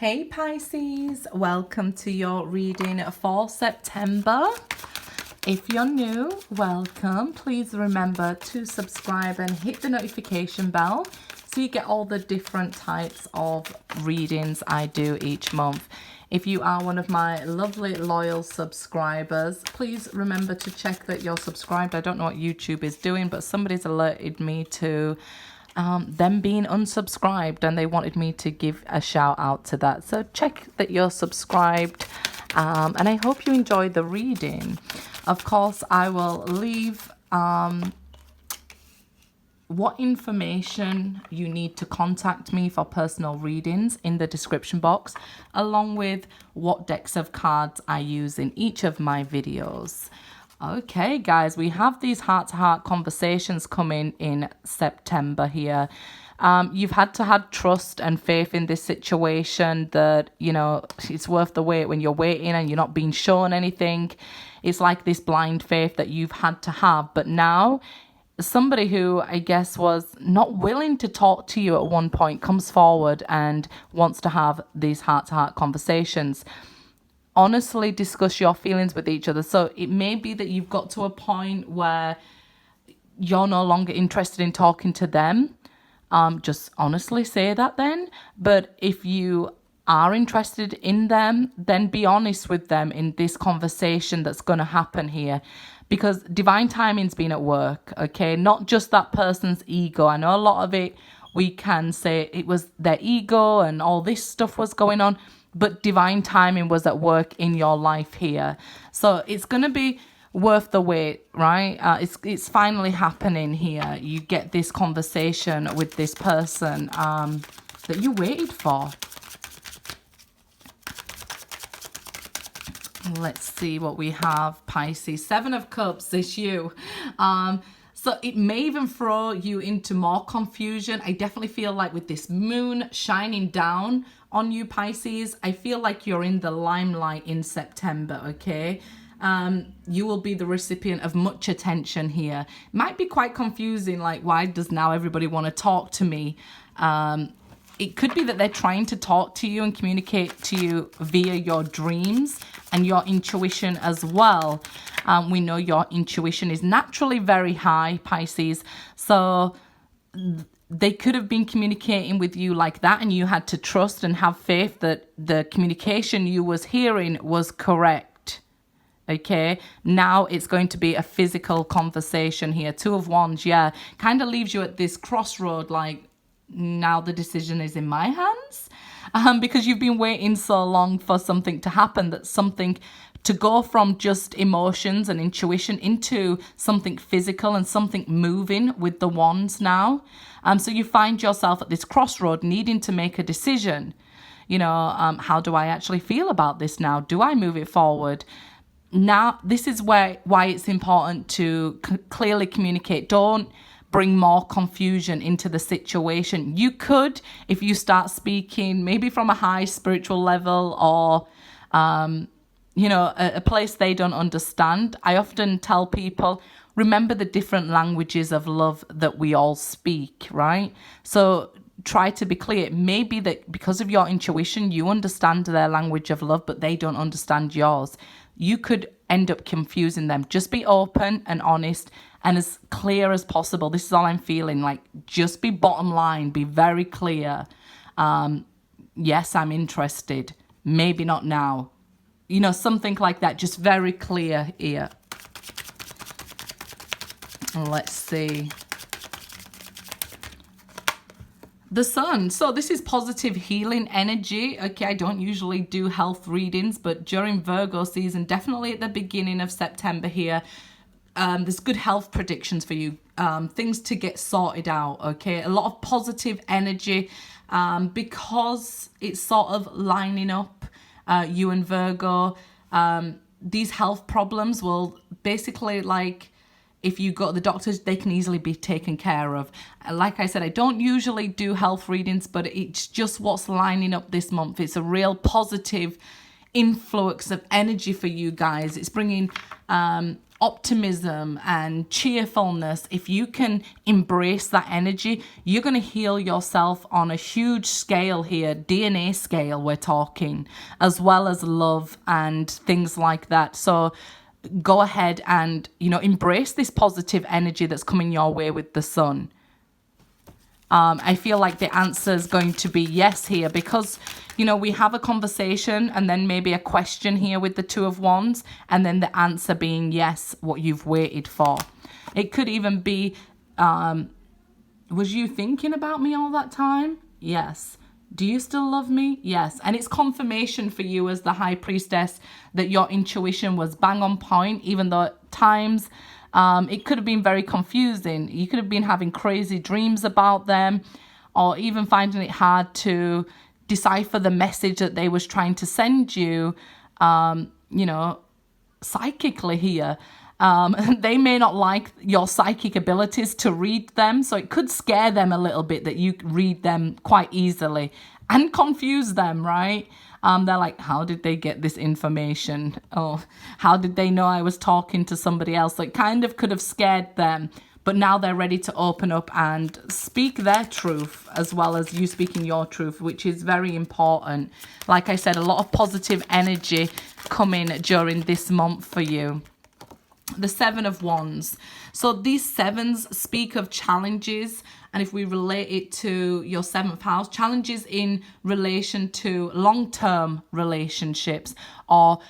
Hey Pisces, welcome to your reading for September. If you're new, welcome. Please remember to subscribe and hit the notification bell so you get all the different types of readings I do each month. If you are one of my lovely loyal subscribers, please remember to check that you're subscribed. I don't know what YouTube is doing, but somebody's alerted me to them being unsubscribed and they wanted me to give a shout out to that. So check that you're subscribed and I hope you enjoyed the reading. Of course, I will leave what information you need to contact me for personal readings in the description box, along with what decks of cards I use in each of my videos. Okay, guys, we have these heart-to-heart conversations coming in September here. You've had to have trust and faith in this situation that, you know, it's worth the wait when you're waiting and you're not being shown anything. It's like this blind faith that you've had to have. But now somebody who I guess was not willing to talk to you at one point comes forward and wants to have these heart-to-heart conversations. Honestly discuss your feelings with each other. So it may be that you've got to a point where you're no longer interested in talking to them. Just honestly say that then. But if you are interested in them, then be honest with them in this conversation that's going to happen here. Because divine timing's been at work, okay? Not just that person's ego. I know a lot of it, we can say it was their ego and all this stuff was going on. But divine timing was at work in your life here. So it's going to be worth the wait, right? It's finally happening here. You get this conversation with this person that you waited for. Let's see what we have, Pisces. 7 of Cups is you. So it may even throw you into more confusion. I definitely feel like with this moon shining down on you, Pisces, I feel like you're in the limelight in September, okay? You will be the recipient of much attention here. Might be quite confusing, like, why does now everybody want to talk to me? It could be that they're trying to talk to you and communicate to you via your dreams and your intuition as well. We know your intuition is naturally very high, Pisces. So they could have been communicating with you like that and you had to trust and have faith that the communication you was hearing was correct. Okay, now it's going to be a physical conversation here. 2 of Wands, yeah, kind of leaves you at this crossroad, like, now the decision is in my hands, because you've been waiting so long for something to happen, that something to go from just emotions and intuition into something physical and something moving with the wands now. So you find yourself at this crossroad needing to make a decision. You know, how do I actually feel about this now? Do I move it forward? Now, this is why it's important to clearly communicate. Don't bring more confusion into the situation. You could, if you start speaking maybe from a high spiritual level or you know, a place they don't understand. I often tell people, remember the different languages of love that we all speak, right? So try to be clear. It may be that because of your intuition, you understand their language of love, but they don't understand yours. You could end up confusing them. Just be open and honest and as clear as possible. This is all I'm feeling, like, just be bottom line, be very clear. Yes, I'm interested. Maybe not now. You know, something like that. Just very clear here. Let's see. The Sun. So this is positive healing energy. Okay, I don't usually do health readings, but during Virgo season, definitely at the beginning of September here, there's good health predictions for you. Things to get sorted out, okay? A lot of positive energy because it's sort of lining up you and Virgo. These health problems will basically, like, if you go to the doctors, they can easily be taken care of. Like I said, I don't usually do health readings, but it's just what's lining up this month. It's a real positive influx of energy for you guys. It's bringing optimism and cheerfulness, if you can embrace that energy, you're going to heal yourself on a huge scale here, DNA scale we're talking, as well as love and things like that. So go ahead and, you know, embrace this positive energy that's coming your way with the sun. I feel like the answer is going to be yes here because, you know, we have a conversation and then maybe a question here with the Two of Wands and then the answer being yes, what you've waited for. It could even be, was you thinking about me all that time? Yes. Do you still love me? Yes. And it's confirmation for you as the High Priestess that your intuition was bang on point, even though at times it could have been very confusing. You could have been having crazy dreams about them or even finding it hard to decipher the message that they was trying to send you, you know, psychically here. They may not like your psychic abilities to read them, so it could scare them a little bit that you read them quite easily and confuse them, right? They're like, how did they get this information? Oh, how did they know I was talking to somebody else? So it kind of could have scared them, but now they're ready to open up and speak their truth as well as you speaking your truth, which is very important. Like I said, a lot of positive energy coming during this month for you. The Seven of Wands. So these sevens speak of challenges, and if we relate it to your seventh house, challenges in relation to long-term relationships or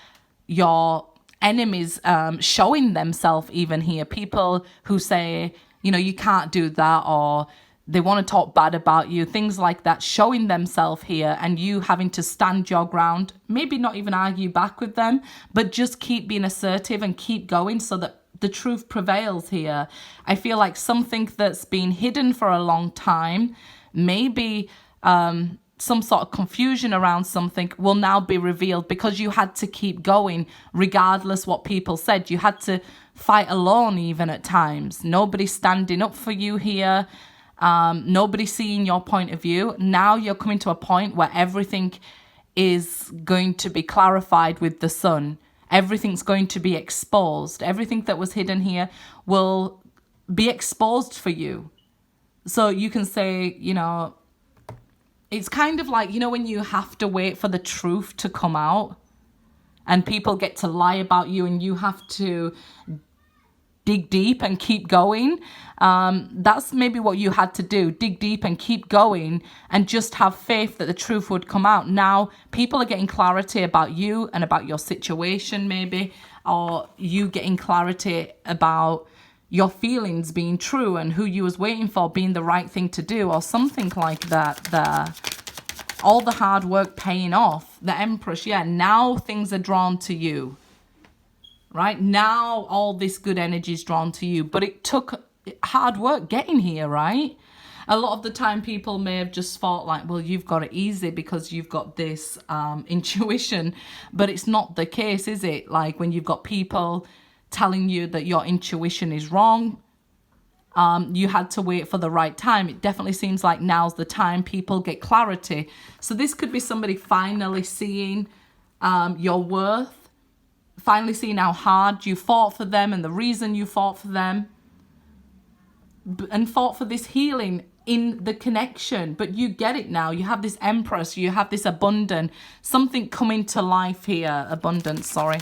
your enemies showing themselves even here. People who say, you know, you can't do that, or they want to talk bad about you, things like that, showing themselves here and you having to stand your ground, maybe not even argue back with them, but just keep being assertive and keep going so that the truth prevails here. I feel like something that's been hidden for a long time, maybe some sort of confusion around something will now be revealed because you had to keep going regardless what people said. You had to fight alone even at times. Nobody standing up for you here. Nobody seeing your point of view. Now you're coming to a point where everything is going to be clarified with the sun. Everything's going to be exposed. Everything that was hidden here will be exposed for you. So you can say, you know, it's kind of like, you know, when you have to wait for the truth to come out and people get to lie about you and you have to dig deep and keep going. That's maybe what you had to do. Dig deep and keep going and just have faith that the truth would come out. Now people are getting clarity about you and about your situation maybe, or you getting clarity about your feelings being true and who you was waiting for being the right thing to do or something like that there. All the hard work paying off. The Empress, yeah, now things are drawn to you. Right now, all this good energy is drawn to you, but it took hard work getting here, right? A lot of the time people may have just thought like, well, you've got it easy because you've got this intuition, but it's not the case, is it? Like when you've got people telling you that your intuition is wrong, you had to wait for the right time. It definitely seems like now's the time people get clarity. So this could be somebody finally seeing your worth, finally seeing how hard you fought for them and the reason you fought for them and fought for this healing in the connection. But you get it now. You have this Empress, you have this abundance, something coming to life here. Abundance, sorry.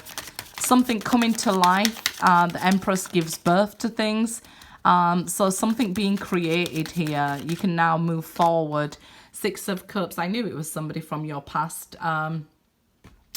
Something coming to life. The Empress gives birth to things. So something being created here. You can now move forward. Six of Cups. I knew it was somebody from your past.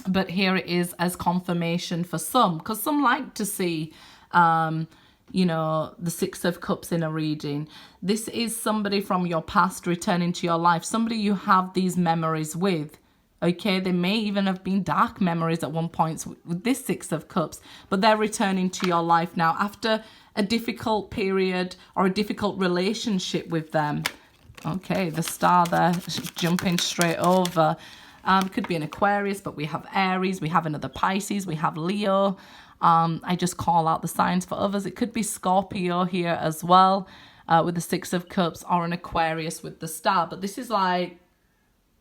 But here it is as confirmation for some, because some like to see, you know, the Six of Cups in a reading. This is somebody from your past returning to your life, somebody you have these memories with. Okay, they may even have been dark memories at one point with this Six of Cups, but they're returning to your life now after a difficult period or a difficult relationship with them. Okay, the star there jumping straight over. Could be an Aquarius, but we have Aries, we have another Pisces, we have Leo. I just call out the signs for others. It could be Scorpio here as well, with the Six of Cups, or an Aquarius with the star. But this is like,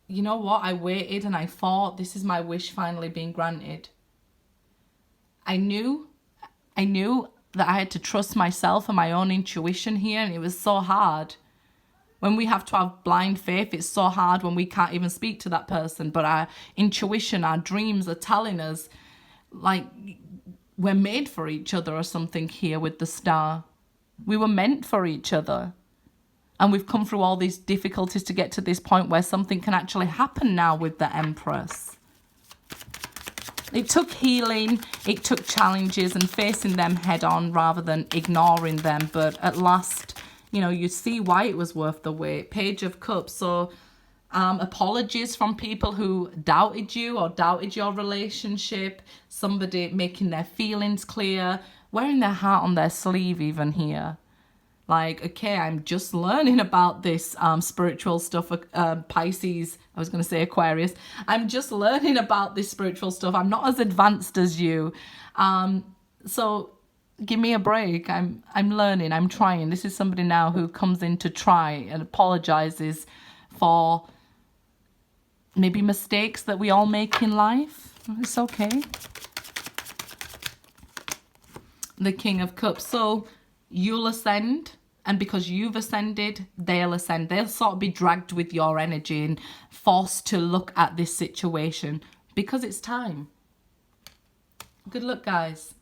you know what? I waited and I thought, this is my wish finally being granted. I knew I knew that I had to trust myself and my own intuition here, and it was so hard. When we have to have blind faith, it's so hard when we can't even speak to that person, but our intuition, our dreams are telling us, like, we're made for each other or something here with the star. We were meant for each other. And we've come through all these difficulties to get to this point where something can actually happen now with the Empress. It took healing, it took challenges and facing them head on rather than ignoring them. But at last, you know, you see why it was worth the wait. Page of Cups. So apologies from people who doubted you or doubted your relationship. Somebody making their feelings clear, wearing their heart on their sleeve even here. Like, okay, I'm just learning about this spiritual stuff, Pisces. I was going to say Aquarius. I'm just learning about this spiritual stuff. I'm not as advanced as you. So give me a break. I'm learning. I'm trying. This is somebody now who comes in to try and apologizes for maybe mistakes that we all make in life. It's okay. The King of Cups. So you'll ascend, and because you've ascended, they'll ascend. They'll sort of be dragged with your energy and forced to look at this situation because it's time. Good luck, guys.